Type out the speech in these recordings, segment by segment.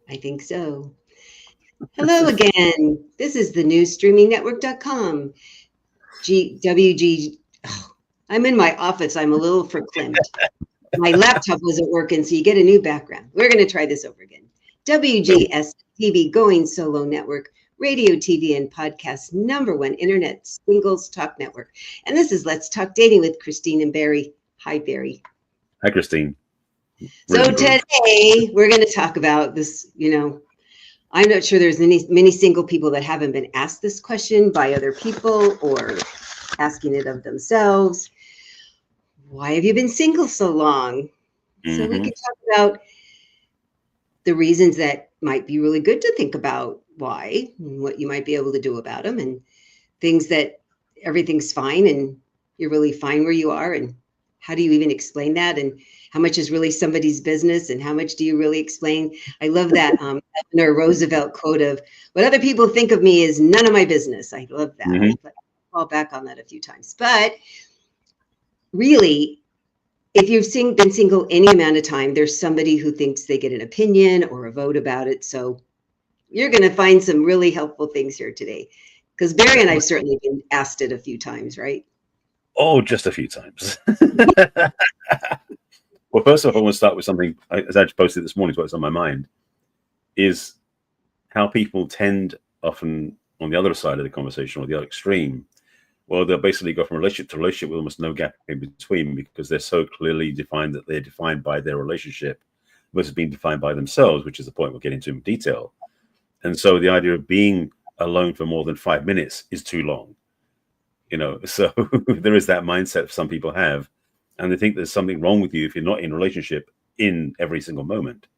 I think so. Hello again. This is the NEWStreamingNetwork.com. WG. Oh, I'm in my office. I'm a little verklempt. My laptop wasn't working, so you get a new background. We're going to try this over again. WGSN-DB, Going Solo Network, radio, TV, and podcast #1 internet singles talk network. And this is Let's Talk Dating with Christine and Barry. Hi, Barry. Hi, Christine. So today we're going to talk about this. I'm not sure there's many single people that haven't been asked this question by other people or asking it of themselves. Why have you been single so long? So we can talk about the reasons that might be really good to think about why and what you might be able to do about them, and things that everything's fine and you're really fine where you are, and how do you even explain that, and how much is really somebody's business, and how much do you really explain? I love that Eleanor Roosevelt quote of, what other people think of me is none of my business. I love that. I fall back on that a few times. But really, if you've been single any amount of time, there's somebody who thinks they get an opinion or a vote about it. So you're going to find some really helpful things here today. Because Barry and I have certainly been asked it a few times, right? Oh, just a few times. Well, first off, I want to start with something, as I just posted this morning, what's on my mind, is how people tend often on the other side of the conversation, or the other extreme, well, they'll basically go from relationship to relationship with almost no gap in between, because they're so clearly defined that they're defined by their relationship versus being defined by themselves, which is the point we'll get into in detail. And so the idea of being alone for more than 5 minutes is too long. So there is that mindset some people have, and they think there's something wrong with you if you're not in a relationship in every single moment.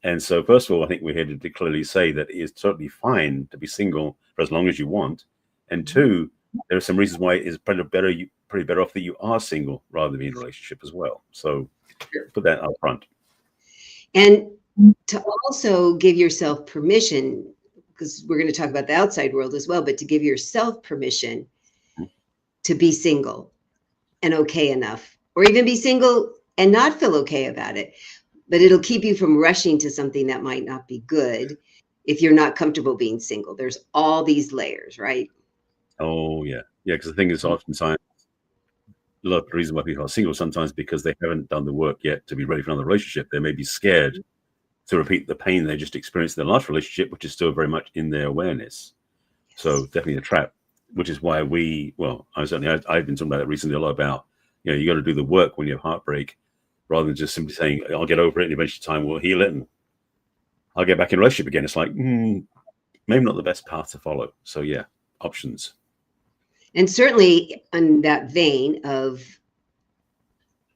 And so, first of all, I think we're here to clearly say that it is totally fine to be single for as long as you want. And two, there are some reasons why it is pretty better off that you are single rather than be in a relationship as well. So put that up front. And to also give yourself permission, because we're going to talk about the outside world as well, but to give yourself permission to be single and okay enough, or even be single and not feel okay about it. But it'll keep you from rushing to something that might not be good if you're not comfortable being single. There's all these layers, right? Oh, yeah. Yeah, because the thing is, oftentimes, a lot of the reason why people are single sometimes because they haven't done the work yet to be ready for another relationship. They may be scared to repeat the pain they just experienced in their last relationship, which is still very much in their awareness. So definitely a trap, which is why I've been talking about it recently a lot about, you got to do the work when you have heartbreak, rather than just simply saying, I'll get over it and eventually time will heal it and I'll get back in a relationship again. It's like, maybe not the best path to follow. So yeah, options. And certainly in that vein of,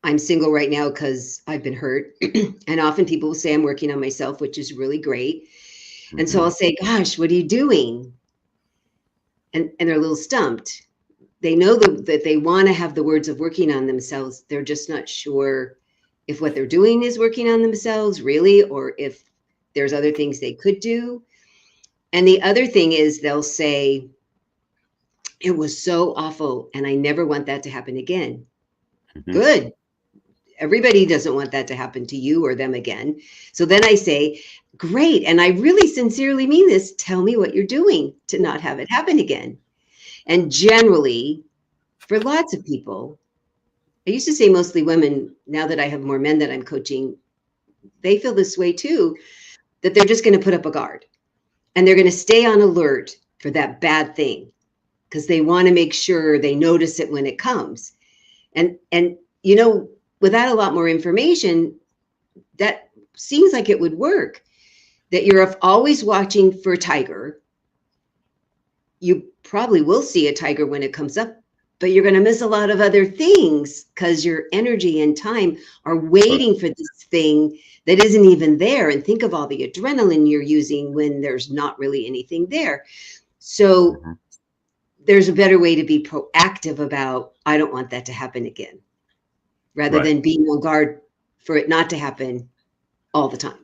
I'm single right now because I've been hurt. And often people will say I'm working on myself, which is really great. And so I'll say, gosh, what are you doing? And they're a little stumped. They know that they want to have the words of working on themselves. They're just not sure if what they're doing is working on themselves really, or if there's other things they could do. And the other thing is they'll say, it was so awful and I never want that to happen again. Good. Everybody doesn't want that to happen to you or them again. So then I say, great. And I really sincerely mean this. Tell me what you're doing to not have it happen again. And generally, for lots of people, I used to say mostly women, now that I have more men that I'm coaching, they feel this way too, that they're just going to put up a guard and they're going to stay on alert for that bad thing because they want to make sure they notice it when it comes. And without a lot more information, that seems like it would work, that you're always watching for a tiger. You probably will see a tiger when it comes up, but you're going to miss a lot of other things because your energy and time are waiting for this thing that isn't even there. And think of all the adrenaline you're using when there's not really anything there. So there's a better way to be proactive about, I don't want that to happen again, rather than being on guard for it not to happen all the time.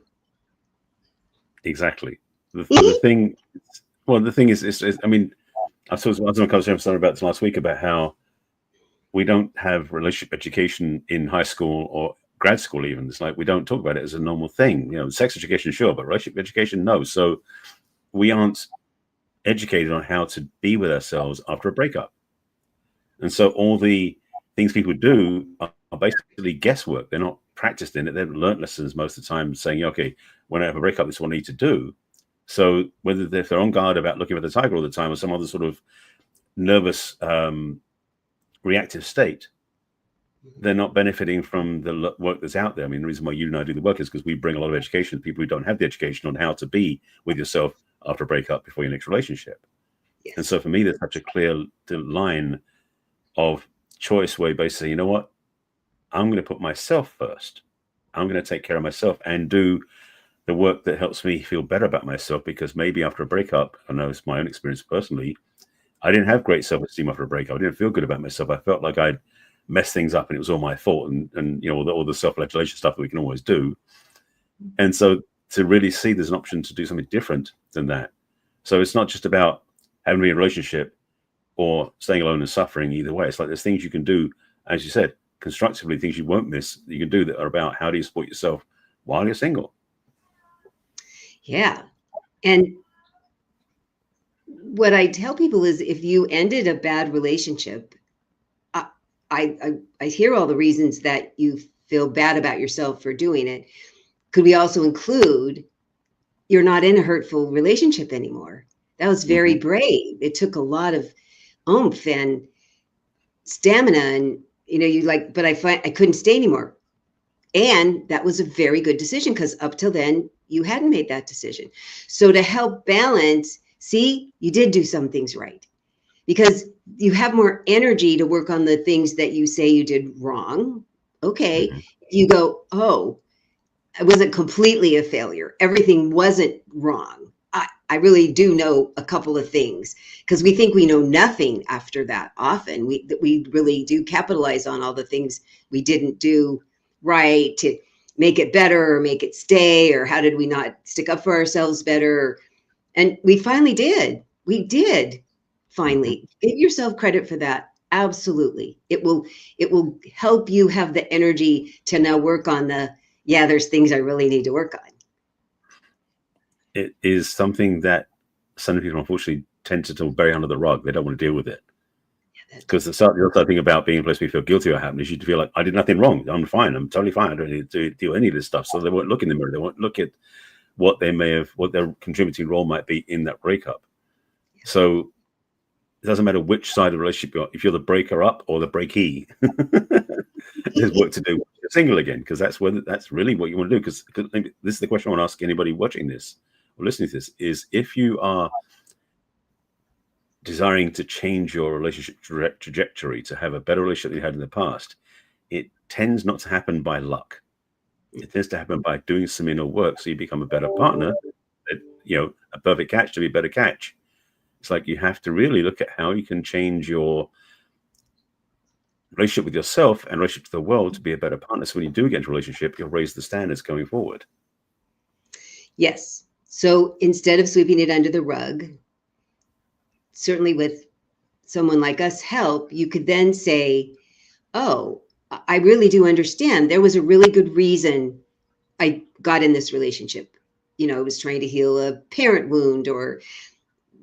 Exactly. The thing is, I mean, I was on a conversation with someone about this last week about how we don't have relationship education in high school or grad school even. It's like we don't talk about it as a normal thing. You know, sex education, sure, but relationship education, no. So we aren't educated on how to be with ourselves after a breakup. And so all the things people do are basically guesswork. They're not practiced in it. They've learned lessons most of the time saying, okay, when I have a breakup, this is what I need to do. So whether if they're on guard about looking at the tiger all the time or some other sort of nervous reactive state, they're not benefiting from the work that's out there. I mean, the reason why you and I do the work is because we bring a lot of education to people who don't have the education on how to be with yourself after a breakup before your next relationship. Yes. And so for me, there's such a clear line of choice where you basically say, you know what, I'm going to put myself first. I'm going to take care of myself and do the work that helps me feel better about myself, because maybe after a breakup, I know it's my own experience personally, I didn't have great self-esteem after a breakup. I didn't feel good about myself. I felt like I'd messed things up and it was all my fault, and you know, all the self-flagellation stuff that we can always do. And so to really see there's an option to do something different than that. So it's not just about having to be in a relationship or staying alone and suffering either way. It's like there's things you can do, as you said, constructively, things you won't miss that you can do that are about how do you support yourself while you're single. Yeah. And what I tell people is if you ended a bad relationship, I hear all the reasons that you feel bad about yourself for doing it. Could we also include you're not in a hurtful relationship anymore? That was very brave. It took a lot of oomph and stamina, and you know, you like, but I couldn't stay anymore. And that was a very good decision, because up till then you hadn't made that decision. So to help balance, see, you did do some things right, because you have more energy to work on the things that you say you did wrong. Okay. You go, oh, I wasn't completely a failure. Everything wasn't wrong. I really do know a couple of things, because we think we know nothing after that. Often we really do capitalize on all the things we didn't do right to make it better or make it stay, or how did we not stick up for ourselves better? And we finally did. We did finally. Give yourself credit for that. Absolutely. It will help you have the energy to now work on there's things I really need to work on. It is something that some people unfortunately tend to bury under the rug. They don't want to deal with it. Because the other thing about being a place where you feel guilty about happening is you feel like, I did nothing wrong. I'm fine. I'm totally fine. I don't need to do any of this stuff. So they won't look in the mirror. They won't look at what their contributing role might be in that breakup. So it doesn't matter which side of the relationship you're, if you're the breaker up or the breakee, there's work to do. You're single again, because that's really what you want to do. Because this is the question I want to ask anybody watching this or listening to this, is if you are desiring to change your relationship trajectory to have a better relationship than you had in the past, it tends not to happen by luck. It tends to happen by doing some inner work, so you become a better partner. You know, a perfect catch to be a better catch. It's like you have to really look at how you can change your relationship with yourself and relationship to the world to be a better partner. So when you do get into a relationship, you'll raise the standards going forward. Yes. So instead of sweeping it under the rug, certainly with someone like us help, you could then say, oh, I really do understand. There was a really good reason I got in this relationship. You know, I was trying to heal a parent wound, or,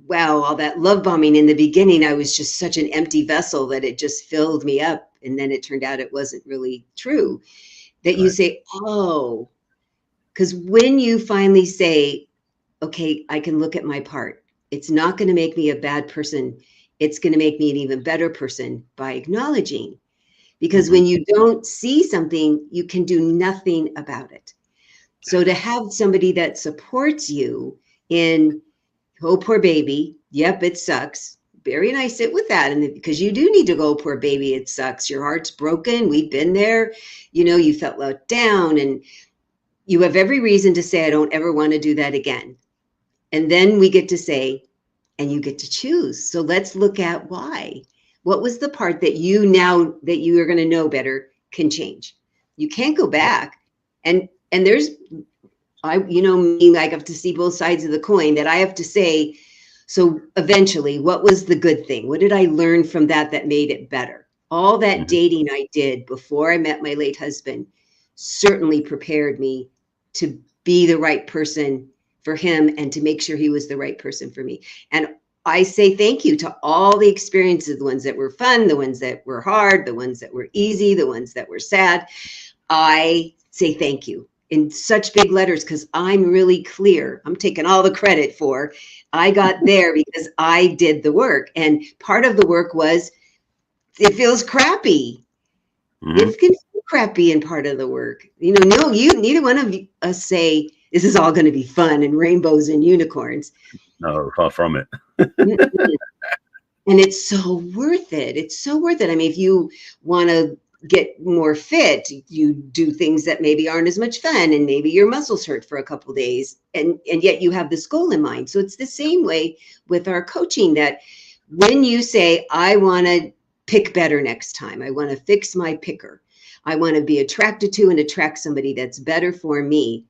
wow, all that love bombing in the beginning, I was just such an empty vessel that it just filled me up. And then it turned out it wasn't really true. That you say, oh, because when you finally say, okay, I can look at my part, it's not going to make me a bad person. It's going to make me an even better person by acknowledging. Because when you don't see something, you can do nothing about it. So to have somebody that supports you in, oh, poor baby, yep, it sucks. Barry and I sit with that, and because you do need to go, poor baby, it sucks. Your heart's broken. We've been there. You know, you felt let down, and you have every reason to say, I don't ever want to do that again. And then we get to say, and you get to choose. So let's look at why. What was the part that you, now that you are going to know better, can change? You can't go back. And there's, you know me, I have to see both sides of the coin, that I have to say, so eventually, what was the good thing? What did I learn from that made it better? All that dating I did before I met my late husband certainly prepared me to be the right person for him and to make sure he was the right person for me. And I say thank you to all the experiences, the ones that were fun, the ones that were hard, the ones that were easy, the ones that were sad. I say thank you in such big letters because I'm really clear. I'm taking all the credit for I got there because I did the work. And part of the work was it feels crappy. It can feel crappy in part of the work. You know, no, neither one of us say this is all going to be fun and rainbows and unicorns. No, far from it. And it's so worth it. It's so worth it. I mean, if you want to get more fit, you do things that maybe aren't as much fun, and maybe your muscles hurt for a couple of days, and yet you have this goal in mind. So it's the same way with our coaching, that when you say, I want to pick better next time, I want to fix my picker, I want to be attracted to and attract somebody that's better for me,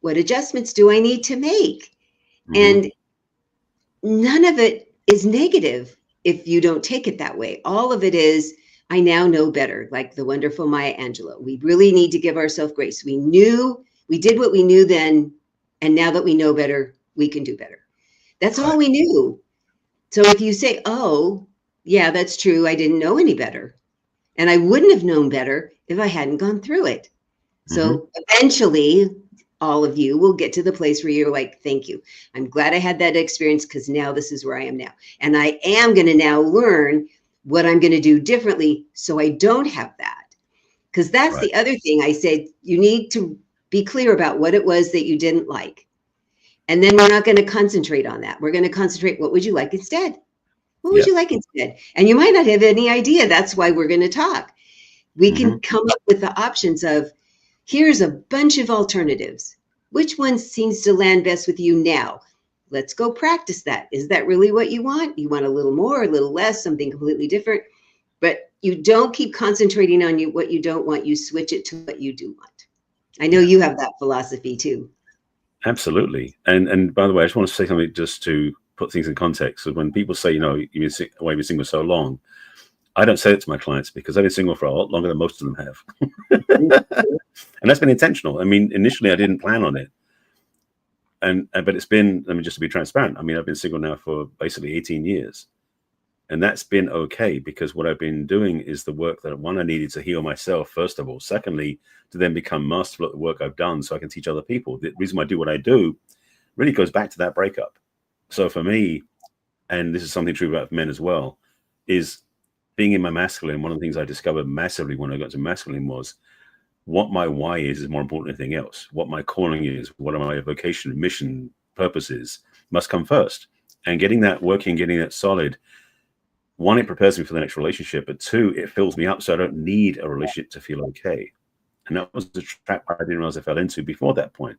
what adjustments do I need to make? And none of it is negative if you don't take it that way. All of it is, I now know better, like the wonderful Maya Angelou. We really need to give ourselves grace. We did what we knew then, and now that we know better, we can do better. That's all we knew. So if you say, oh, yeah, that's true, I didn't know any better, and I wouldn't have known better if I hadn't gone through it. So eventually, all of you will get to the place where you're like, thank you. I'm glad I had that experience, because now this is where I am now. And I am going to now learn what I'm going to do differently so I don't have that. Because that's the other thing I said, you need to be clear about what it was that you didn't like. And then we're not going to concentrate on that. We're going to concentrate, what would you like instead? What would you like instead? And you might not have any idea. That's why we're going to talk. We can come up with the options of, here's a bunch of alternatives. Which one seems to land best with you now? Let's go practice that. Is that really what you want? You want a little more, a little less, something completely different. But you don't keep concentrating on what you don't want. You switch it to what you do want. I know you have that philosophy too. Absolutely. And by the way, I just want to say something just to put things in context. So when people say, you know, you've been single so long, I don't say it to my clients because I've been single for a lot longer than most of them have. And that's been intentional. I mean, initially I didn't plan on it. But it's been, I mean, just to be transparent, I mean, I've been single now for basically 18 years. And that's been okay, because what I've been doing is the work that, one, I needed to heal myself, first of all. Secondly, to then become masterful at the work I've done so I can teach other people. The reason why I do what I do really goes back to that breakup. So for me, and this is something true about men as well, is being in my masculine. One of the things I discovered massively when I got to masculine was what my why is more important than anything else. What my calling is, what my vocation, mission, purpose is, must come first. And getting that working, getting that solid, one, it prepares me for the next relationship, but two, it fills me up so I don't need a relationship to feel okay. And that was the trap I didn't realize I fell into before that point.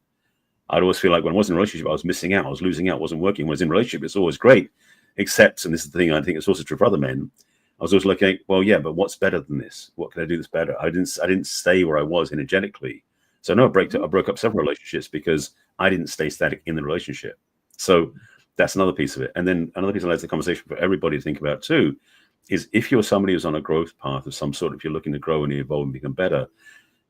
I'd always feel like when I was in a relationship, I was missing out, I was losing out, wasn't working. When I was in a relationship, it's always great, except, and this is the thing I think it's also true for other men, I was always looking at, well, yeah, but what's better than this? What can I do that's better? I didn't stay where I was energetically. So no, I broke up several relationships because I didn't stay static in the relationship. So that's another piece of it. And then another piece of the conversation for everybody to think about too is, if you're somebody who's on a growth path of some sort, if you're looking to grow and evolve and become better,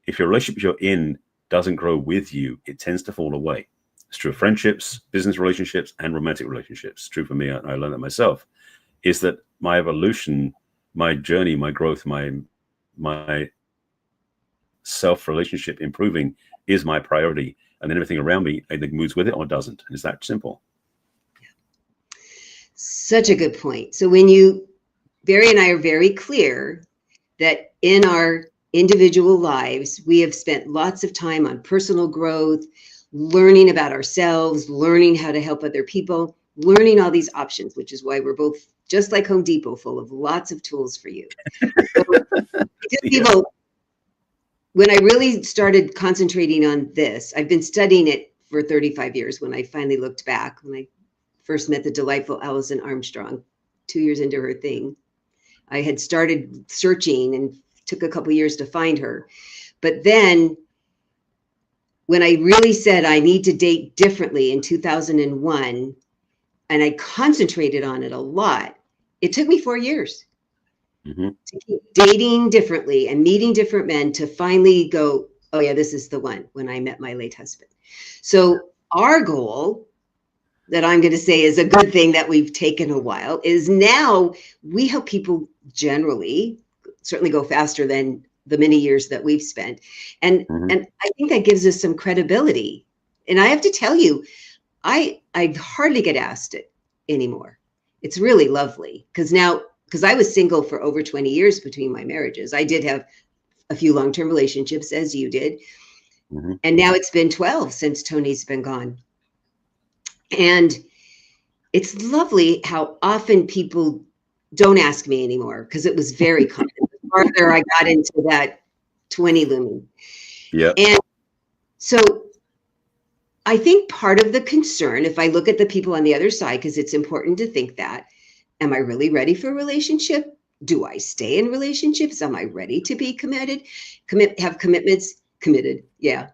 if your relationship you're in doesn't grow with you, it tends to fall away. It's true of friendships, business relationships, and romantic relationships. It's true for me. I learned that myself, is that my evolution, my journey, my growth, my self-relationship improving is my priority. And then everything around me either moves with it or doesn't. It's that simple. Such a good point. So when Barry and I are very clear that in our individual lives, we have spent lots of time on personal growth, learning about ourselves, learning how to help other people, learning all these options, which is why we're both, just like Home Depot, full of lots of tools for you. So, people, when I really started concentrating on this, I've been studying it for 35 years. When I finally looked back, when I first met the delightful Allison Armstrong, 2 years into her thing, I had started searching and took a couple years to find her. But then when I really said I need to date differently in 2001, and I concentrated on it a lot, it took me 4 years. Mm-hmm. to keep dating differently and meeting different men to finally go, oh yeah, this is the one, when I met my late husband. So our goal, that I'm going to say is a good thing that we've taken a while, is now we help people generally certainly go faster than the many years that we've spent. And Mm-hmm. and I think that gives us some credibility. And I have to tell you, I hardly get asked it anymore. It's really lovely because I was single for over 20 years between my marriages. I did have a few long-term relationships, as you did. Mm-hmm. And now it's been 12 since Tony's been gone. And it's lovely how often people don't ask me anymore, because it was very common the farther I got into that 20 looming. Yeah. And so I think part of the concern, if I look at the people on the other side, because it's important to think that, am I really ready for a relationship? Do I stay in relationships? Am I ready to be committed? Have commitments? Committed. Yeah.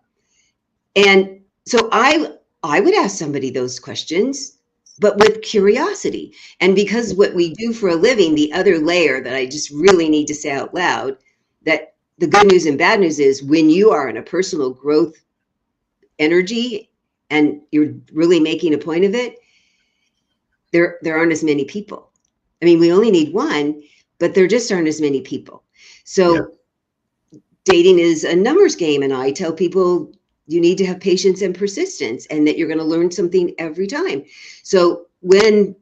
And so I would ask somebody those questions, but with curiosity. And because what we do for a living, the other layer that I just really need to say out loud, that the good news and bad news is, when you are in a personal growth energy and you're really making a point of it, there aren't as many people. I mean, we only need one, but there just aren't as many people. So dating is a numbers game. And I tell people, you need to have patience and persistence, and that you're going to learn something every time. So when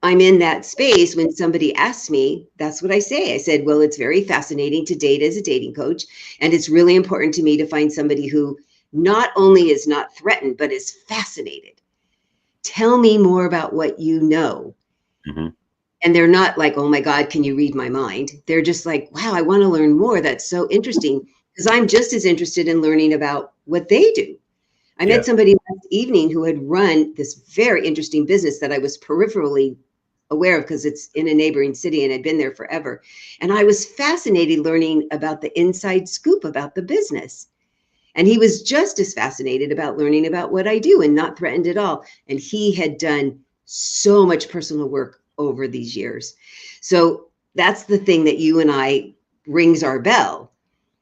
I'm in that space, when somebody asks me, that's what I say. I said, well, it's very fascinating to date as a dating coach. And it's really important to me to find somebody who not only is not threatened, but is fascinated. Tell me more about what you know. Mm-hmm. And they're not like, oh my God, can you read my mind? They're just like, wow, I want to learn more. That's so interesting, because I'm just as interested in learning about what they do. I met somebody last evening who had run this very interesting business that I was peripherally aware of because it's in a neighboring city and I'd been there forever. And I was fascinated learning about the inside scoop about the business. And he was just as fascinated about learning about what I do and not threatened at all. And he had done so much personal work over these years. So that's the thing that you and I rings our bell.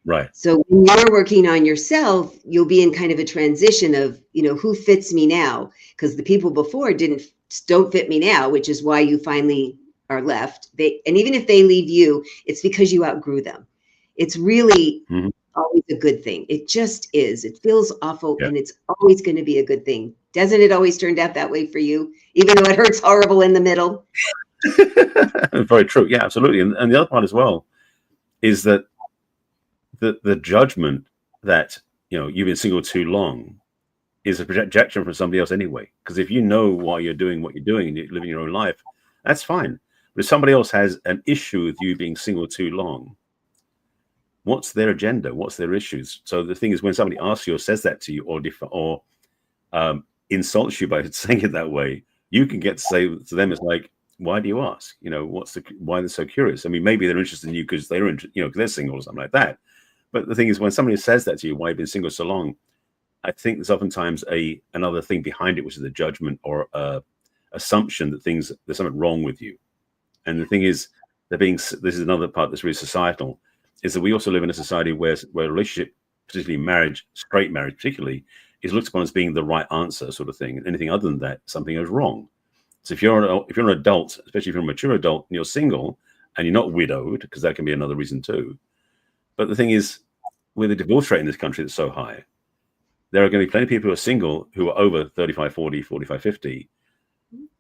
Right. So when you're working on yourself, you'll be in kind of a transition of, who fits me now? Because the people before don't fit me now, which is why you finally are left. And even if they leave you, it's because you outgrew them. It's really always a good thing. It just is. It feels awful, and it's always going to be a good thing. Doesn't it always turn out that way for you, even though it hurts horrible in the middle? Very true. Yeah, absolutely. And the other part as well is that the judgment that you've been single too long is a projection from somebody else anyway. Because if you know why you're doing what you're doing and you're living your own life, that's fine. But if somebody else has an issue with you being single too long, what's their agenda? What's their issues? So the thing is, when somebody asks you or says that to you, or insults you by saying it that way, you can get to say to them, it's like, why do you ask? Why they're so curious? I mean, maybe they're interested in you because they're because they're single or something like that. But the thing is, when somebody says that to you, why you've been single so long, I think there's oftentimes another thing behind it, which is a judgment or assumption that there's something wrong with you. And the thing is, this is another part that's really societal, is that we also live in a society where a relationship, particularly marriage, straight marriage particularly, is looked upon as being the right answer sort of thing. And anything other than that, something is wrong. So if you're an adult, especially if you're a mature adult and you're single and you're not widowed, because that can be another reason too. But the thing is, with the divorce rate in this country that's so high, there are going to be plenty of people who are single who are over 35, 40, 45, 50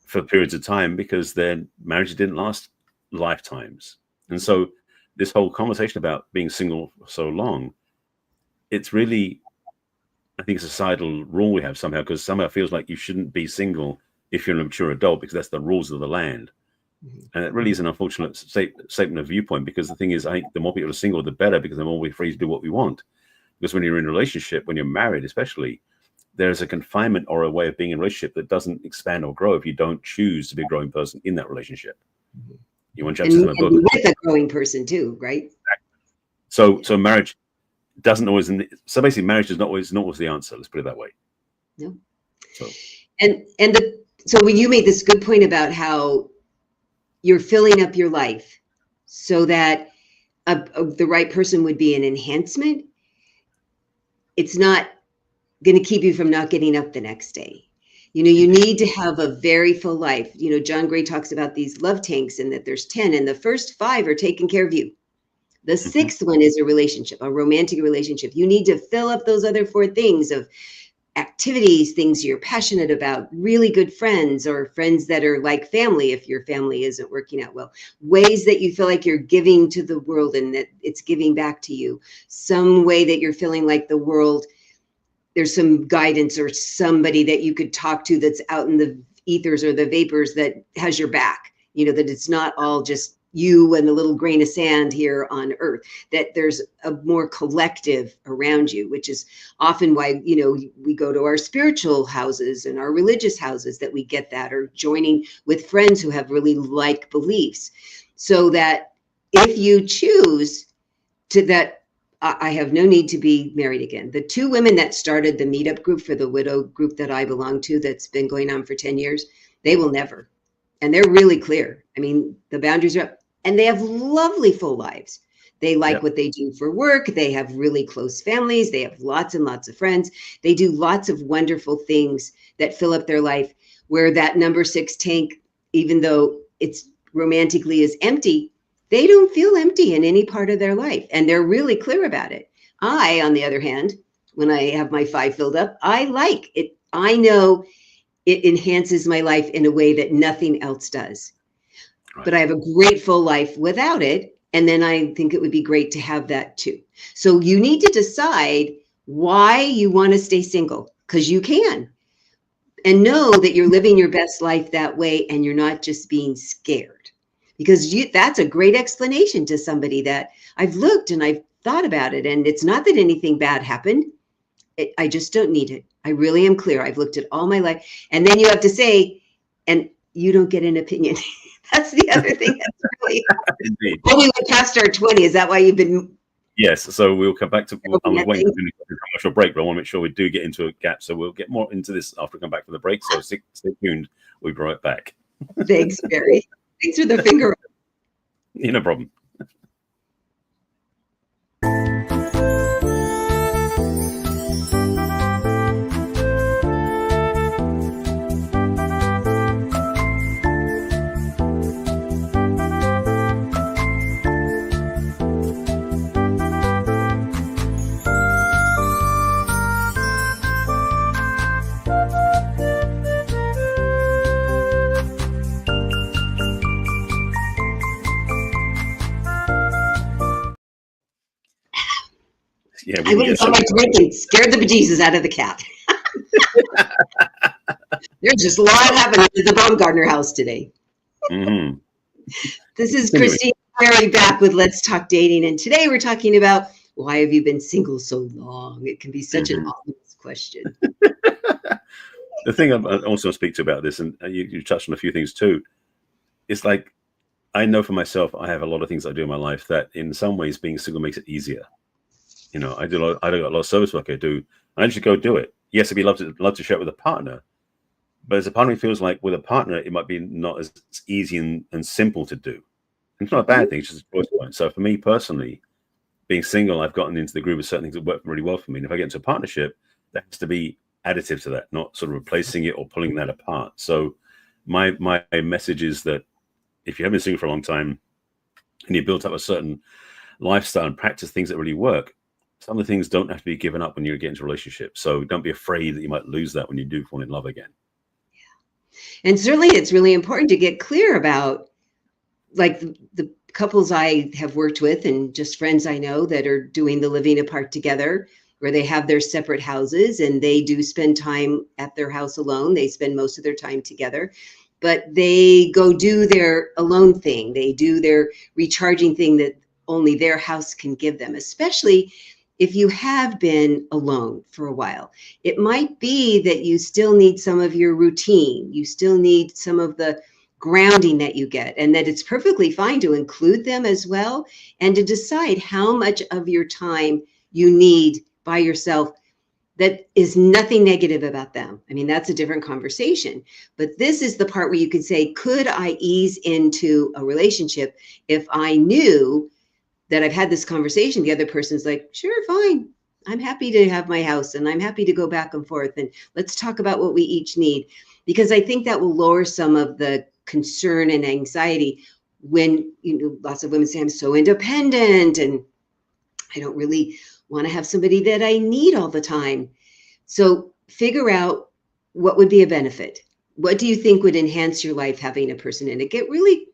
for periods of time because their marriages didn't last lifetimes. And so this whole conversation about being single for so long, it's really, I think, a societal rule we have somehow, because somehow it feels like you shouldn't be single if you're a mature adult, because that's the rules of the land. And it really is an unfortunate statement of viewpoint, because the thing is, I think the more people are single, the better, because the more we're free to do what we want. Because when you're in a relationship, when you're married especially, there's a confinement or a way of being in a relationship that doesn't expand or grow if you don't choose to be a growing person in that relationship. You want to and with a growing person too, right? So marriage doesn't always. So basically, marriage is not always the answer. Let's put it that way. No. So so when you made this good point about how you're filling up your life, so that the right person would be an enhancement. It's not going to keep you from not getting up the next day. You know, you need to have a very full life. You know, John Gray talks about these love tanks and that there's 10 and the first 5 are taking care of you. The 6th one is a relationship, a romantic relationship. You need to fill up those other 4 things of activities, things you're passionate about, really good friends or friends that are like family if your family isn't working out well, ways that you feel like you're giving to the world and that it's giving back to you, some way that you're feeling like the world, there's some guidance or somebody that you could talk to that's out in the ethers or the vapors that has your back, you know, that it's not all just you and the little grain of sand here on earth, that there's a more collective around you, which is often why, you know, we go to our spiritual houses and our religious houses, that we get that, or joining with friends who have really like beliefs, so that if you choose to that, I have no need to be married again. The 2 women that started the meetup group for the widow group that I belong to, that's been going on for 10 years, they will never. And they're really clear. I mean, the boundaries are up. And they have lovely full lives. They like what they do for work. They have really close families. They have lots and lots of friends. They do lots of wonderful things that fill up their life, where that number 6 tank, even though it's romantically is empty, they don't feel empty in any part of their life. And they're really clear about it. I, on the other hand, when I have my 5 filled up, I like it. I know it enhances my life in a way that nothing else does. Right. But I have a grateful life without it. And then I think it would be great to have that too. So you need to decide why you want to stay single, because you can. And know that you're living your best life that way and you're not just being scared. Because that's a great explanation to somebody that I've looked and I've thought about it. And it's not that anything bad happened. I just don't need it. I really am clear. I've looked at all my life. And then you have to say, and you don't get an opinion. That's the other thing that's really only past our 20. Is that why you've been? Yes. So we'll come back to. I'm waiting for the commercial break, but I want to make sure we do get into a gap. So we'll get more into this after we come back from the break. So stay tuned. We'll be right back. Thanks, Barry. Thanks for the finger. No problem. Yeah, I went and got my drink and scared the bejesus out of the cat. There's just a lot happening at the Baumgartner house today. Mm-hmm. This is Christine Perry back with Let's Talk Dating. And today we're talking about, why have you been single so long? It can be such an obvious question. The thing I also speak to about this, and you touched on a few things too, it's like, I know for myself, I have a lot of things I do in my life that in some ways being single makes it easier. You know, I got a lot of service work I do. I just go do it. Yes, it'd be love to share it with a partner, but as a partner, it feels like with a partner, it might be not as easy and simple to do. And it's not a bad thing; it's just a choice point. So for me personally, being single, I've gotten into the groove of certain things that work really well for me. And if I get into a partnership, that has to be additive to that, not sort of replacing it or pulling that apart. So my message is that if you have been single for a long time and you built up a certain lifestyle and practice things that really work, some of the things don't have to be given up when you get into a relationship. So don't be afraid that you might lose that when you do fall in love again. Yeah. And certainly it's really important to get clear about, like, the couples I have worked with and just friends I know that are doing the living apart together, where they have their separate houses and they do spend time at their house alone. They spend most of their time together, but they go do their alone thing. They do their recharging thing that only their house can give them, especially if you have been alone for a while. It might be that you still need some of your routine. You still need some of the grounding that you get, and that it's perfectly fine to include them as well, and to decide how much of your time you need by yourself that is nothing negative about them. I mean, that's a different conversation. But this is the part where you could say, could I ease into a relationship if I knew that I've had this conversation? The other person's like, sure, fine. I'm happy to have my house and I'm happy to go back and forth. And let's talk about what we each need. Because I think that will lower some of the concern and anxiety when, you know, lots of women say, I'm so independent and I don't really want to have somebody that I need all the time. So figure out what would be a benefit. What do you think would enhance your life having a person in it? Get really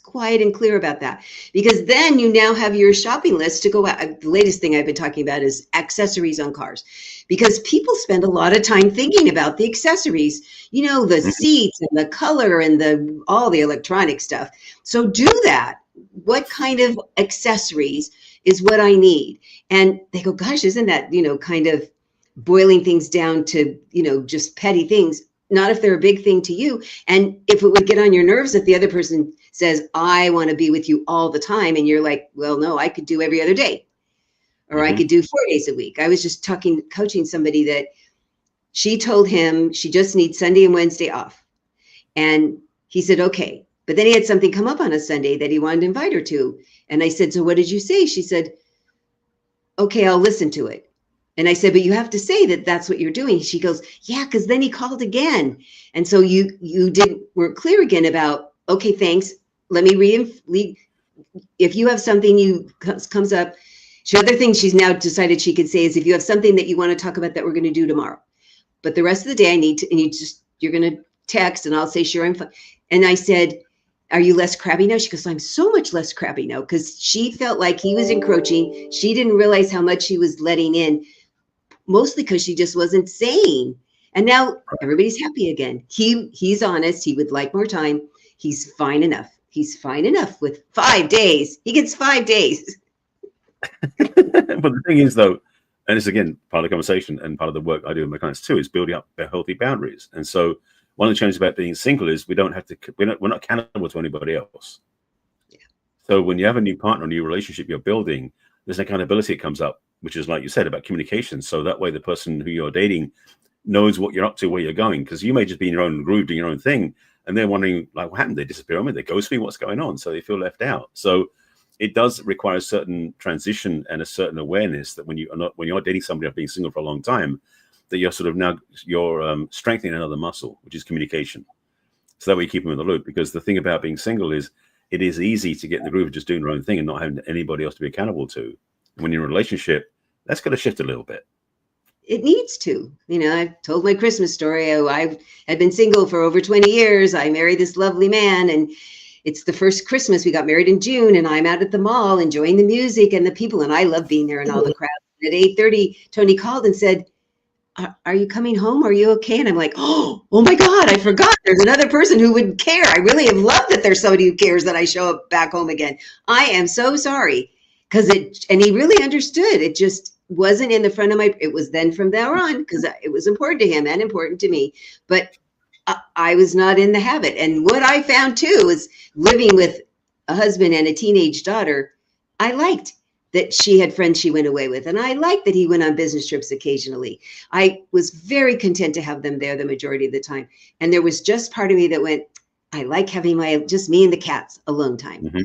quiet and clear about that, because then you now have your shopping list to go out. The latest thing I've been talking about is accessories on cars, because people spend a lot of time thinking about the accessories, you know, the seats and the color and all the electronic stuff. So do that. What kind of accessories is what I need? And they go, gosh, isn't that, you know, kind of boiling things down to, you know, just petty things. Not if they're a big thing to you. And if it would get on your nerves if the other person says, I want to be with you all the time. And you're like, well, no, I could do every other day. Or I could do 4 days a week. I was just coaching somebody that she told him she just needs Sunday and Wednesday off. And he said, okay. But then he had something come up on a Sunday that he wanted to invite her to. And I said, so what did you say? She said, okay, I'll listen to it. And I said, but you have to say that that's what you're doing. She goes, yeah, because then he called again. And so you weren't clear again about, okay, thanks. Let me if you have something comes up. The other thing she's now decided she could say is, if you have something that you want to talk about that we're going to do tomorrow, but the rest of the day I need to, and you're going to text and I'll say, sure, I'm fine. And I said, are you less crabby now? She goes, I'm so much less crabby now, because she felt like he was encroaching. She didn't realize how much he was letting in, mostly because she just wasn't saying. And now everybody's happy again. He's honest. He would like more time. He's fine enough. He's fine enough with 5 days. He gets 5 days. But the thing is, though, and it's again part of the conversation and part of the work I do with my clients too, is building up their healthy boundaries. And so one of the challenges about being single is we're not accountable to anybody else. Yeah. So when you have a new partner, a new relationship you're building, there's an accountability that comes up, which is, like you said, about communication. So that way the person who you're dating knows what you're up to, where you're going, because you may just be in your own groove doing your own thing, and they're wondering, like, what happened? They disappear on me, they ghost me, what's going on? So they feel left out. So it does require a certain transition and a certain awareness that when you're dating somebody or being single for a long time, that you're sort of now strengthening another muscle, which is communication. So that way you keep them in the loop. Because the thing about being single is it is easy to get in the groove of just doing your own thing and not having anybody else to be accountable to. When you're in a relationship, that's going to shift a little bit. It needs to. You know, I've told my Christmas story. I had been single for over 20 years. I married this lovely man, and it's the first Christmas. We got married in June, and I'm out at the mall enjoying the music and the people, and I love being there and all the crowd. And at 8:30, Tony called and said, are you coming home? Are you okay? And I'm like, oh my God, I forgot. There's another person who would care. I really have loved that there's somebody who cares that I show up back home again. I am so sorry. And he really understood. It just wasn't in the front of it was then from there on, because it was important to him and important to me, but I was not in the habit. And what I found too is living with a husband and a teenage daughter, I liked that she had friends she went away with. And I liked that he went on business trips occasionally. I was very content to have them there the majority of the time. And there was just part of me that went, I like having just me and the cats alone time. Mm-hmm.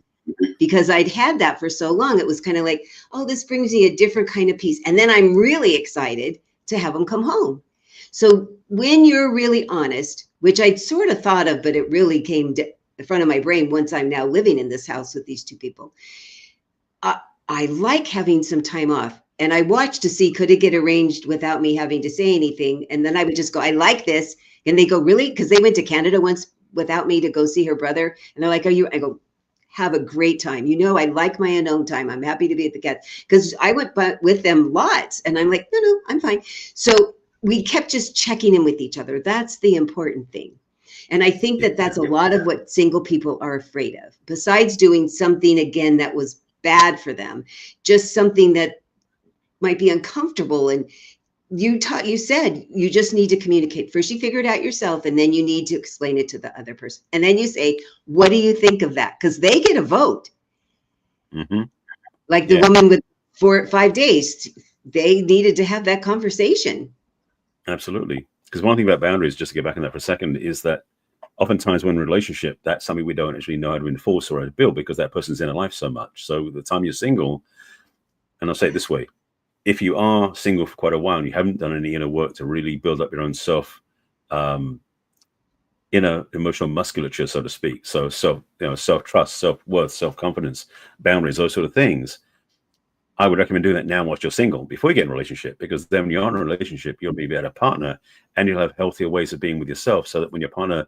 Because I'd had that for so long. It was kind of like, oh, this brings me a different kind of peace. And then I'm really excited to have them come home. So when you're really honest, which I'd sort of thought of, but it really came to the front of my brain once I'm now living in this house with these two people, I like having some time off. And I watched to see, could it get arranged without me having to say anything? And then I would just go, I like this. And they go, really? Because they went to Canada once without me to go see her brother. And they're like, I go, have a great time. You know, I like my own time. I'm happy to be at the cats, because I went with them lots. And I'm like, no, I'm fine. So we kept just checking in with each other. That's the important thing. And I think that's a lot of what single people are afraid of, besides doing something, again, that was bad for them, just something that might be uncomfortable. And you said you just need to communicate. First, you figure it out yourself, and then you need to explain it to the other person. And then you say, what do you think of that? Because they get a vote. Mm-hmm. Like the woman with 5 days, they needed to have that conversation. Absolutely. Because one thing about boundaries, just to get back on that for a second, is that oftentimes when in a relationship, that's something we don't actually know how to enforce or how to build because that person's in our life so much. So the time you're single, and I'll say it this way, if you are single for quite a while and you haven't done any inner work to really build up your own inner emotional musculature, so to speak, so self-trust, self-worth, self-confidence, boundaries, those sort of things, I would recommend doing that now whilst you're single before you get in a relationship, because then when you're in a relationship, you'll be a better partner and you'll have healthier ways of being with yourself, so that when your partner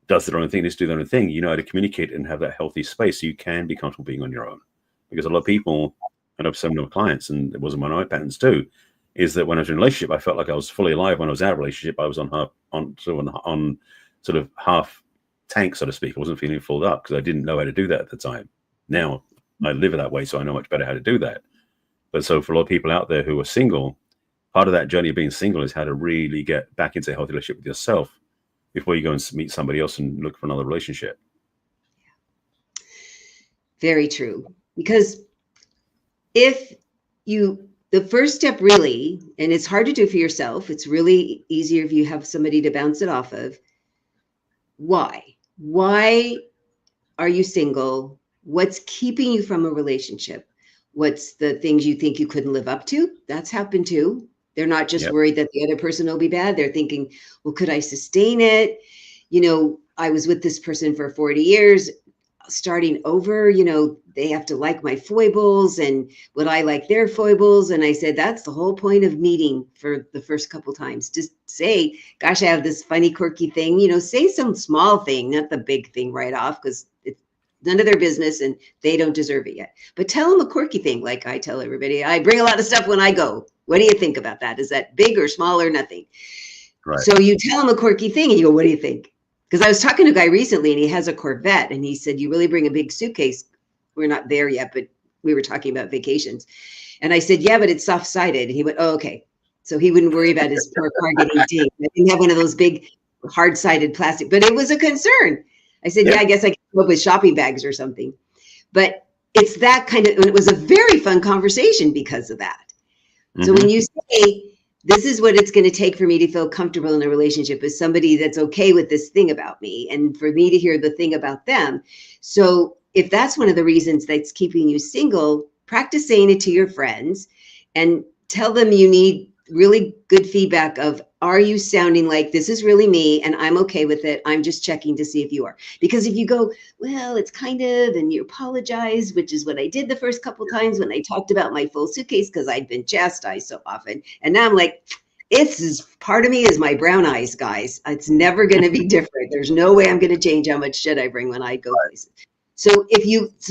does their own thing, needs to do their own thing, you know how to communicate and have that healthy space so you can be comfortable being on your own. Because a lot of people, and I've some of my clients, and it wasn't one of my patterns too, is that when I was in a relationship, I felt like I was fully alive. When I was out of a relationship, I was on sort of half tank, so to speak. I wasn't feeling full up because I didn't know how to do that at the time. Now I live that way, so I know much better how to do that. But so for a lot of people out there who are single, part of that journey of being single is how to really get back into a healthy relationship with yourself before you go and meet somebody else and look for another relationship. Very true. Because the first step really, and it's hard to do for yourself, it's really easier if you have somebody to bounce it off of. Why are you single? What's keeping you from a relationship? What's the things you think you couldn't live up to? That's happened too. They're not just worried that the other person will be bad. They're thinking, well, could I sustain it? I was with this person for 40 years, starting over, they have to like my foibles, and would I like their foibles? And I said, that's the whole point of meeting for the first couple times. Just say, gosh, I have this funny, quirky thing, say some small thing, not the big thing right off, because it's none of their business and they don't deserve it yet. But tell them a quirky thing. Like I tell everybody, I bring a lot of stuff when I go. What do you think about that? Is that big or small or nothing? Right. So you tell them a quirky thing and you go, what do you think? Because I was talking to a guy recently and he has a Corvette and he said, you really bring a big suitcase. We're not there yet, but we were talking about vacations. And I said, yeah, but it's soft-sided. And he went, oh, okay. So he wouldn't worry about his poor car getting dinged. I didn't have one of those big hard-sided plastic, but it was a concern. I said, yeah, I guess I can come up with shopping bags or something. But it's that kind of, and it was a very fun conversation because of that. Mm-hmm. So when you say, this is what it's going to take for me to feel comfortable in a relationship with somebody that's okay with this thing about me, and for me to hear the thing about them. So if that's one of the reasons that's keeping you single, practice saying it to your friends and tell them you need really good feedback of, are you sounding like this is really me and I'm okay with it? I'm just checking to see if you are. Because if you go, well, it's kind of, and you apologize, which is what I did the first couple times when I talked about my full suitcase because I'd been chastised so often. And now I'm like, part of me is my brown eyes, guys. It's never going to be different. There's no way I'm going to change how much shit I bring when I go places. So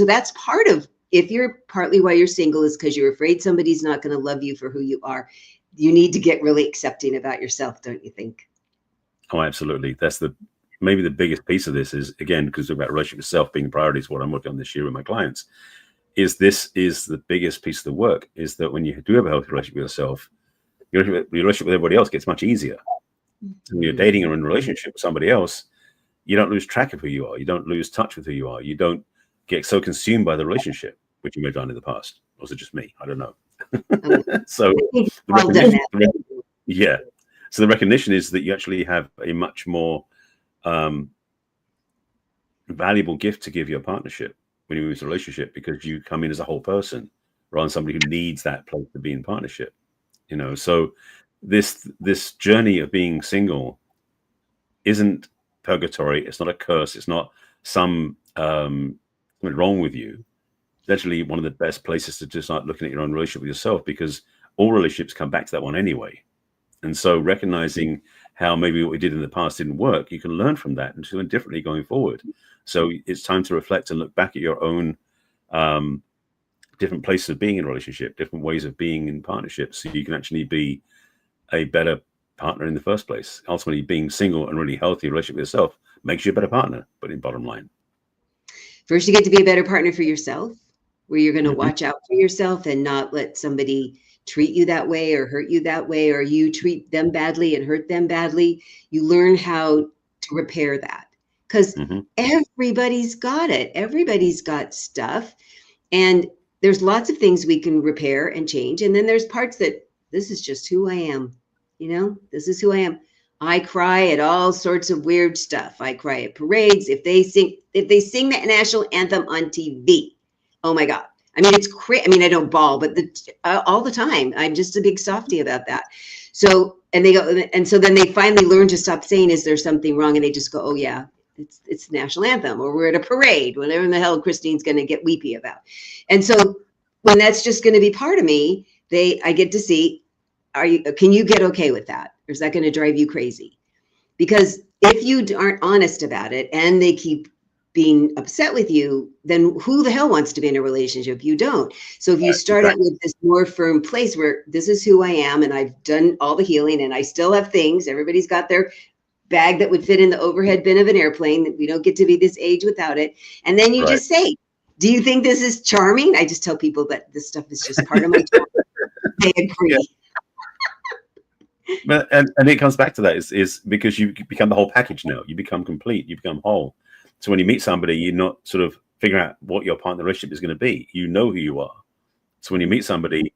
that's part of, if you're partly why you're single is because you're afraid somebody's not going to love you for who you are. You need to get really accepting about yourself, don't you think? Oh, absolutely. That's maybe the biggest piece of this is, again, because we're about relationship with self being priorities, what I'm working on this year with my clients, is the biggest piece of the work, is that when you do have a healthy relationship with yourself, your relationship with everybody else gets much easier. So when you're dating or in a relationship with somebody else, you don't lose track of who you are. You don't lose touch with who you are. You don't get so consumed by the relationship, which you may have done in the past. Or was it just me? I don't know. So the recognition is that you actually have a much more valuable gift to give your partnership when you move into a relationship, because you come in as a whole person rather than somebody who needs that place to be in partnership. So this journey of being single isn't purgatory. It's not a curse. It's not something wrong with you. It's actually one of the best places to just start looking at your own relationship with yourself, because all relationships come back to that one anyway. And so recognizing how maybe what we did in the past didn't work, you can learn from that and do it differently going forward. So it's time to reflect and look back at your own different places of being in a relationship, different ways of being in partnerships, so you can actually be a better partner in the first place. Ultimately, being single and really healthy relationship with yourself makes you a better partner, but in bottom line. First, you get to be a better partner for yourself, where you're going to watch out for yourself and not let somebody treat you that way or hurt you that way, or you treat them badly and hurt them badly. You learn how to repair that, because everybody's got it. Everybody's got stuff. And there's lots of things we can repair and change. And then there's parts that this is just who I am. This is who I am. I cry at all sorts of weird stuff. I cry at parades. If they sing the national anthem on TV, oh my God. I mean, it's crazy. I mean, I don't bawl, but all the time, I'm just a big softie about that. So, and they go, and so then they finally learn to stop saying, is there something wrong? And they just go, oh yeah, it's the national anthem, or we're at a parade, whatever in the hell Christine's going to get weepy about. And so when that's just going to be part of me, I get to see, can you get okay with that? Or is that going to drive you crazy? Because if you aren't honest about it and they keep being upset with you, then who the hell wants to be in a relationship? You don't. So if you start out with this more firm place where this is who I am, and I've done all the healing and I still have things, everybody's got their bag that would fit in the overhead bin of an airplane. We don't get to be this age without it. And then you just say, do you think this is charming? I just tell people that this stuff is just part of my charm. They agree. Yeah. But and it comes back to that is because you become the whole package now. You become complete. You become whole. So when you meet somebody, you're not sort of figuring out what your partner relationship is going to be. You know who you are. So when you meet somebody,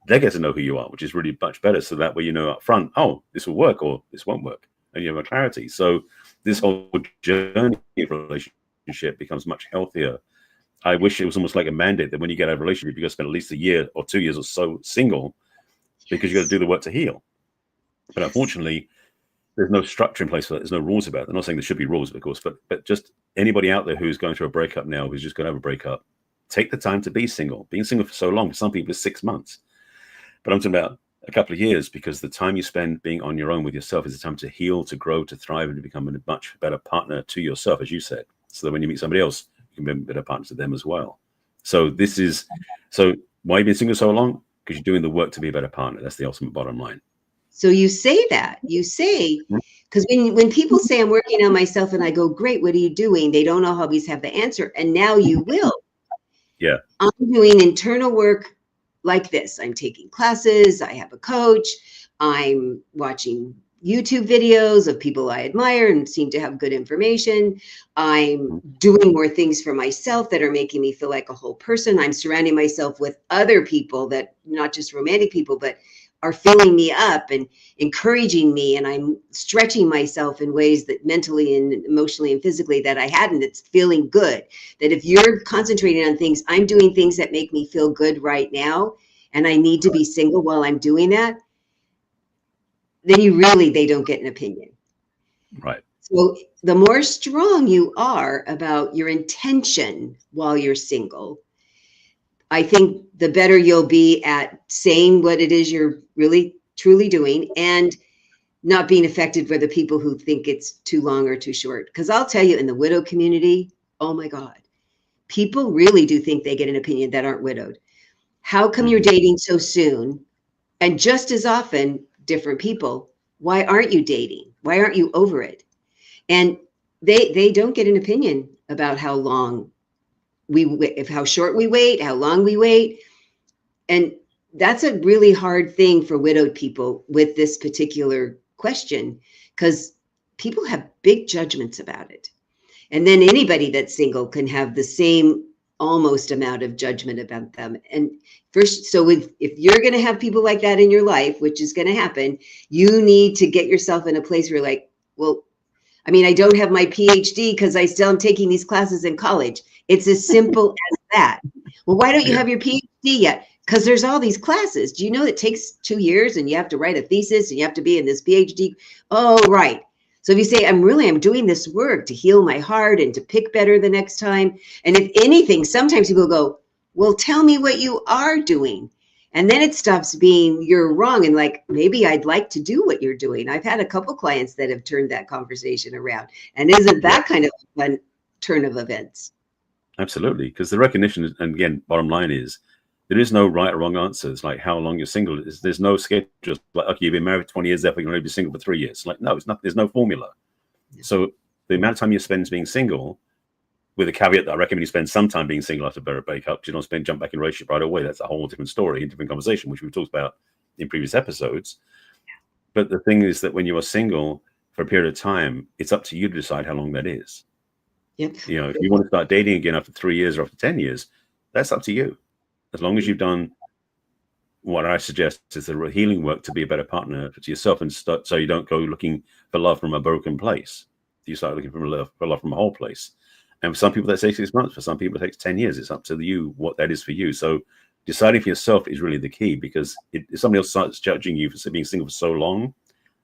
they get to know who you are, which is really much better. So that way you know up front, oh, this will work or this won't work, and you have a clarity. So this whole journey of relationship becomes much healthier. I wish it was almost like a mandate that when you get out of a relationship, you got to spend at least a year or 2 years or so single, because you got to do the work to heal. But unfortunately, there's no structure in place for that. There's no rules about it. I'm not saying there should be rules, of course, but just anybody out there who's going through a breakup now, who's just going to have a breakup, take the time to be single. Being single for so long, for some people, is 6 months. But I'm talking about a couple of years, because the time you spend being on your own with yourself is the time to heal, to grow, to thrive, and to become a much better partner to yourself, as you said. So that when you meet somebody else, you can be a better partner to them as well. So why have you been single so long? Because you're doing the work to be a better partner. That's the ultimate bottom line. So you say that, because when people say I'm working on myself and I go, great, what are you doing? They don't always have the answer. And now you will. Yeah. I'm doing internal work like this. I'm taking classes. I have a coach. I'm watching YouTube videos of people I admire and seem to have good information. I'm doing more things for myself that are making me feel like a whole person. I'm surrounding myself with other people that, not just romantic people, but are filling me up and encouraging me. And I'm stretching myself in ways that mentally and emotionally and physically that I hadn't. It's feeling good. That if you're concentrating on things, I'm doing things that make me feel good right now, and I need to be single while I'm doing that, then they don't get an opinion. Right. So the more strong you are about your intention while you're single, I think the better you'll be at saying what it is you're really, truly doing, and not being affected by the people who think it's too long or too short. Because I'll tell you, in the widow community, oh my God, people really do think they get an opinion that aren't widowed. How come you're dating so soon? And just as often, different people. Why aren't you dating? Why aren't you over it? And they don't get an opinion about how long how short we wait, how long we wait. And that's a really hard thing for widowed people with this particular question, because people have big judgments about it. And then anybody that's single can have the same almost amount of judgment about them. And first, so if you're going to have people like that in your life, which is going to happen, you need to get yourself in a place where you're like, well, I mean, I don't have my PhD because I still am taking these classes in college. It's as simple as that. Well, why don't you have your PhD yet? Because there's all these classes. Do you know it takes 2 years and you have to write a thesis and you have to be in this PhD? Oh, right. So if you say, I'm doing this work to heal my heart and to pick better the next time. And if anything, sometimes people go, well, tell me what you are doing. And then it stops being you're wrong. And like, maybe I'd like to do what you're doing. I've had a couple clients that have turned that conversation around. And isn't that kind of a fun turn of events? Absolutely. Because the recognition, and again, bottom line is, there is no right or wrong answers. Like how long you're single. There's no schedule. Like, okay, you've been married 20 years, therefore you're going to be single for 3 years. Like, no, it's not. There's no formula. So the amount of time you spend being single, with a caveat that I recommend you spend some time being single after a breakup. You don't jump back in a relationship right away. That's a whole different story, a different conversation, which we've talked about in previous episodes. But the thing is that when you are single for a period of time, it's up to you to decide how long that is. Yep. You know, if you want to start dating again after 3 years or after 10 years, that's up to you. as long as you've done what I suggest is the healing work to be a better partner to yourself, and so you don't go looking for love from a broken place. You start looking for love from a whole place. And for some people that takes 6 months, for some people it takes 10 years. It's up to you what that is for you. So deciding for yourself is really the key, because if somebody else starts judging you for being single for so long,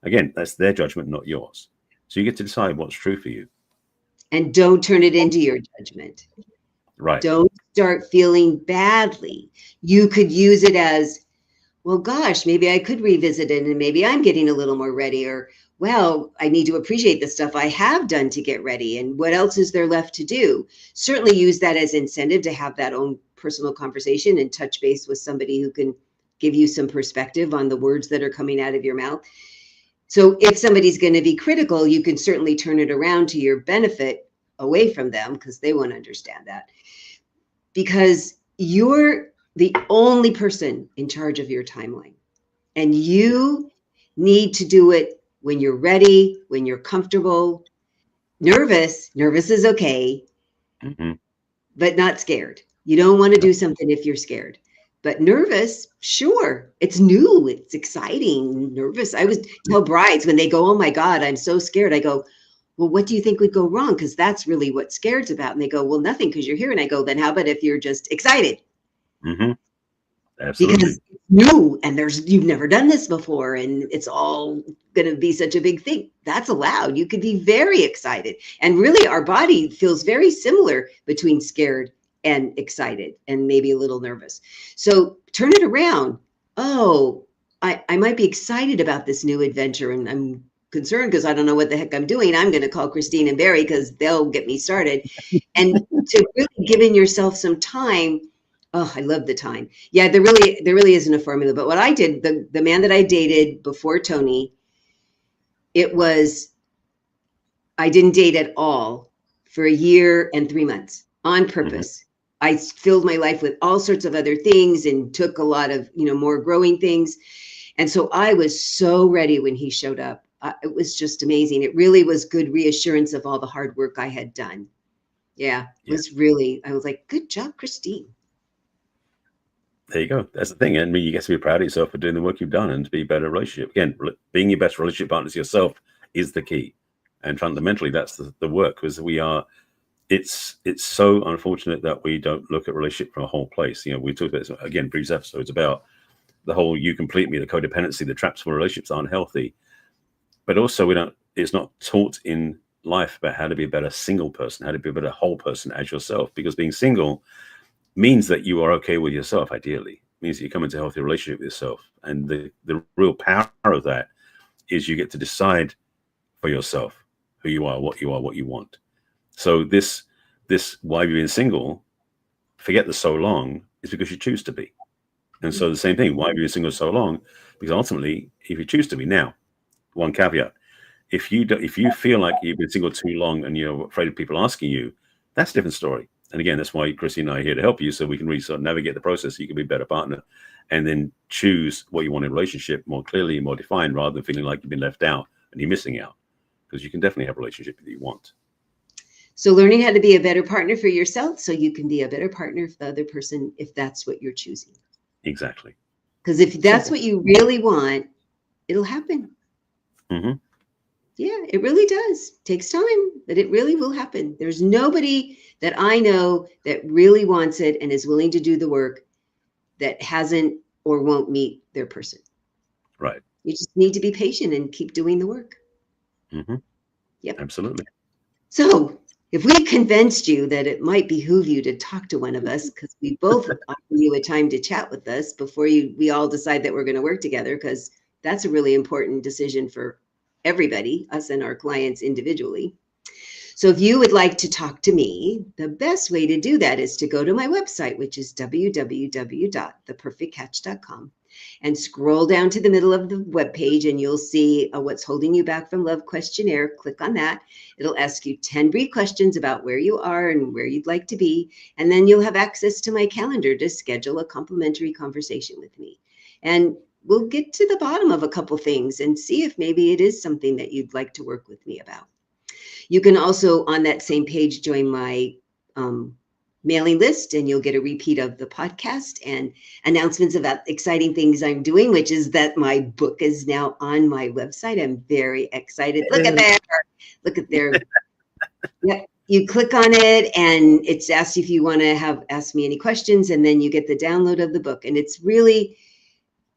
again, that's their judgment, not yours. So you get to decide what's true for you. And don't turn it into your judgment. Right. Don't start feeling badly. You could use it as, well, gosh, maybe I could revisit it, and maybe I'm getting a little more ready, or, well, I need to appreciate the stuff I have done to get ready, and what else is there left to do? Certainly use that as incentive to have that own personal conversation and touch base with somebody who can give you some perspective on the words that are coming out of your mouth. So if somebody's going to be critical, you can certainly turn it around to your benefit away from them, because they won't understand that. Because you're the only person in charge of your timeline. And you need to do it when you're ready, when you're comfortable. Nervous is okay, but not scared. You don't want to do something if you're scared. But nervous, sure, it's new, it's exciting. Nervous, I would tell brides when they go, oh my God, I'm so scared. I go, well, what do you think would go wrong? Because that's really what scared's about. And they go, well, nothing, because you're here. And I go, then how about if you're just excited? Absolutely. Because it's new, and you've never done this before, and it's all going to be such a big thing. That's allowed. You could be very excited. And really, our body feels very similar between scared and excited, and maybe a little nervous. So turn it around. Oh, I might be excited about this new adventure, and I'm concerned because I don't know what the heck I'm doing. I'm going to call Christine and Barry because they'll get me started. And to really giving yourself some time. Oh, I love the time. Yeah, there really isn't a formula. But what I did, the man that I dated before Tony, I didn't date at all for 1 year and 3 months on purpose. I filled my life with all sorts of other things and took a lot of, more growing things. And so I was so ready when he showed up. It was just amazing. It really was good reassurance of all the hard work I had done. Yeah, it was really, I was like, good job, Christine. There you go. That's the thing. And you get to be proud of yourself for doing the work you've done and to be a better relationship. Again, being your best relationship partner to yourself is the key. And fundamentally, that's the work, because it's so unfortunate that we don't look at relationship from a whole place. We talked about this, again, previous episodes about the whole you complete me, the codependency, the traps for relationships aren't healthy. But also it's not taught in life about how to be a better single person, how to be a better whole person as yourself, because being single means that you are okay with yourself. Ideally, it means that you come into a healthy relationship with yourself. And the real power of that is you get to decide for yourself who you are, what you want. So this why you've been single, forget the so long, is because you choose to be. And so the same thing, why have you been single so long? Because ultimately, if you choose to be, now, one caveat, if you feel like you've been single too long and you're afraid of people asking you, that's a different story. And again, that's why Christine and I are here to help you, so we can really sort of navigate the process so you can be a better partner and then choose what you want in a relationship more clearly, more defined, rather than feeling like you've been left out and you're missing out, because you can definitely have a relationship that you want. So learning how to be a better partner for yourself so you can be a better partner for the other person if that's what you're choosing. Exactly. Because if that's what you really want, it'll happen. Yeah, it really does. Takes time, but it really will happen. There's nobody that I know that really wants it and is willing to do the work that hasn't or won't meet their person. Right. You just need to be patient and keep doing the work. Yep. Absolutely. So if we convinced you that it might behoove you to talk to one of us, because we both offer you a time to chat with us before we all decide that we're going to work together, because that's a really important decision for everybody, us and our clients individually. So if you would like to talk to me, the best way to do that is to go to my website, which is www.theperfectcatch.com, and scroll down to the middle of the webpage, and you'll see What's Holding You Back from Love questionnaire. Click on that. It'll ask you 10 brief questions about where you are and where you'd like to be. And then you'll have access to my calendar to schedule a complimentary conversation with me. And we'll get to the bottom of a couple things and see if maybe it is something that you'd like to work with me about. You can also, on that same page, join my mailing list, and you'll get a repeat of the podcast and announcements about exciting things I'm doing, which is that my book is now on my website. I'm very excited. Look at there. Look at there. Yep. You click on it and it's asked if you want to ask me any questions, and then you get the download of the book. And it's really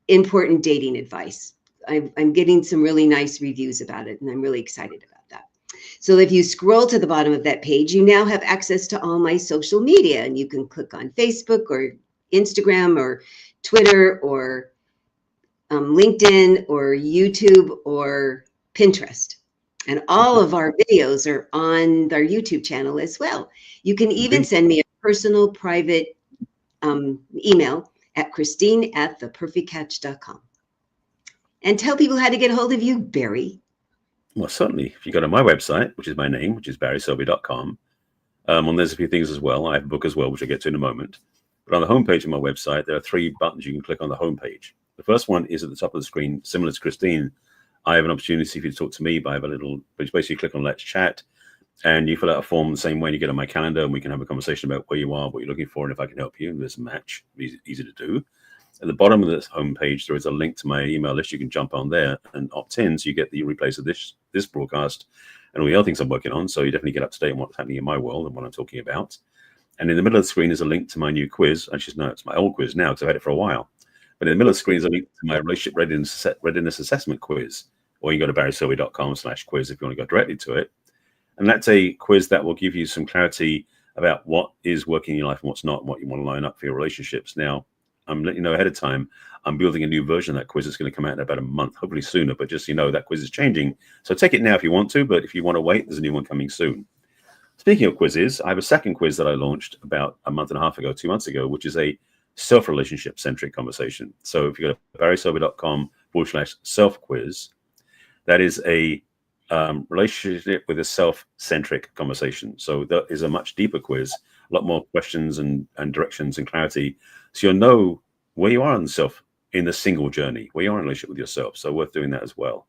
important dating advice. I'm getting some really nice reviews about it, and I'm really excited about that. So if you scroll to the bottom of that page, you now have access to all my social media, and you can click on Facebook or Instagram or Twitter or LinkedIn or YouTube or Pinterest. And all of our videos are on our YouTube channel as well. You can even send me a personal private email at Christine@theperfectcatch.com. And tell people how to get a hold of you, Barry. Well, certainly. If you go to my website, which is my name, which is barryselby.com, and there's a few things as well. I have a book as well, which I'll get to in a moment. But on the homepage of my website, there are 3 buttons you can click on the homepage. The first one is at the top of the screen, similar to Christine. I have an opportunity for you to talk to me, but I have a little, but basically click on Let's Chat, and you fill out a form the same way, you get on my calendar, and we can have a conversation about where you are, what you're looking for, and if I can help you. There's a match, easy to do. At the bottom of this homepage, there is a link to my email list. You can jump on there and opt in, so you get the replays of this broadcast and all the other things I'm working on. So you definitely get up to date on what's happening in my world and what I'm talking about. And in the middle of the screen is a link to my new quiz. Actually, no, it's my old quiz now because I've had it for a while. But in the middle of the screen is a link to my relationship readiness assessment quiz. Or you can go to barryselby.com/quiz if you want to go directly to it. And that's a quiz that will give you some clarity about what is working in your life and what's not, and what you want to line up for your relationships. Now, I'm letting you know ahead of time, I'm building a new version of that quiz. It's going to come out in about a month, hopefully sooner, but just so you know, that quiz is changing. So take it now if you want to, but if you want to wait, there's a new one coming soon. Speaking of quizzes, I have a second quiz that I launched about a month and a half ago, 2 months ago, which is a self-relationship centric conversation. So if you go to barryselby.com/self-quiz, that is a relationship with a self-centric conversation. So that is a much deeper quiz, a lot more questions and directions and clarity. So you'll know where you are in the single journey, where you are in a relationship with yourself. So worth doing that as well.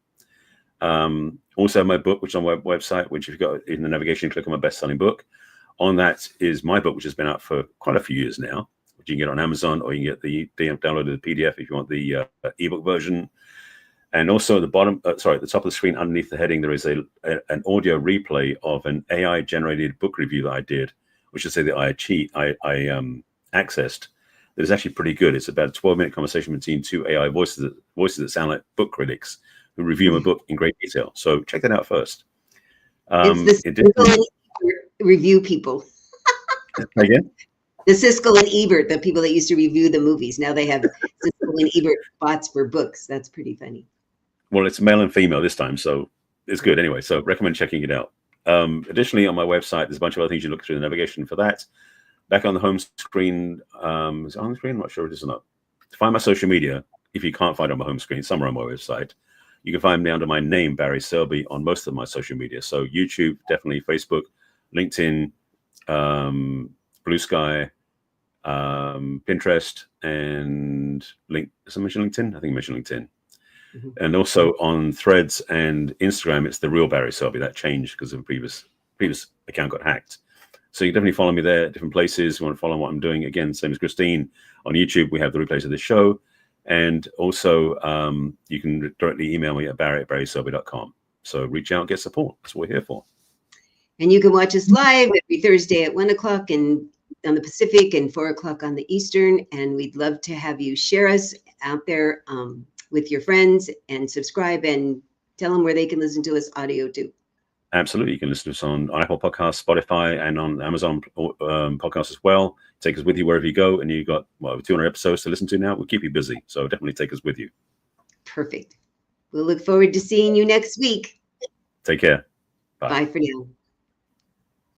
Also my book, which is on my website, which if you got in the navigation, click on my best-selling book. On that is my book, which has been out for quite a few years now, which you can get on Amazon, or you can get the downloaded PDF if you want the ebook version. And also at the bottom, at the top of the screen, underneath the heading, there is an audio replay of an AI-generated book review that I did, which is say that I accessed. That is actually pretty good. It's about a 12-minute conversation between 2 AI voices that sound like book critics who review my book in great detail. So check that out first. It's the Siskel and Ebert review people. Again? The Siskel and Ebert, the people that used to review the movies. Now they have Siskel and Ebert bots for books. That's pretty funny. Well, it's male and female this time, so it's good anyway. So recommend checking it out. Additionally, on my website, there's a bunch of other things you look through the navigation for that. Back on the home screen, is it on the screen? I'm not sure it is or not. To find my social media, if you can't find it on my home screen, somewhere on my website, you can find me under my name, Barry Selby, on most of my social media. So YouTube, definitely Facebook, LinkedIn, Blue Sky, Pinterest, and did I mention LinkedIn? I think I mentioned LinkedIn. Mm-hmm. And also on Threads and Instagram, it's the real Barry Selby. That changed because of a previous account got hacked. So you definitely follow me there at different places. You want to follow what I'm doing. Again, same as Christine. On YouTube, we have the replays of this show. And also, you can directly email me at barry@barryselby.com. So reach out and get support. That's what we're here for. And you can watch us live every Thursday at 1 o'clock and on the Pacific and 4 o'clock on the Eastern. And we'd love to have you share us out there with your friends and subscribe and tell them where they can listen to us audio too. Absolutely. You can listen to us on Apple Podcasts, Spotify, and on Amazon Podcasts as well. Take us with you wherever you go. And you've got, over 200 episodes to listen to now. We'll keep you busy. So definitely take us with you. Perfect. We'll look forward to seeing you next week. Take care. Bye for now.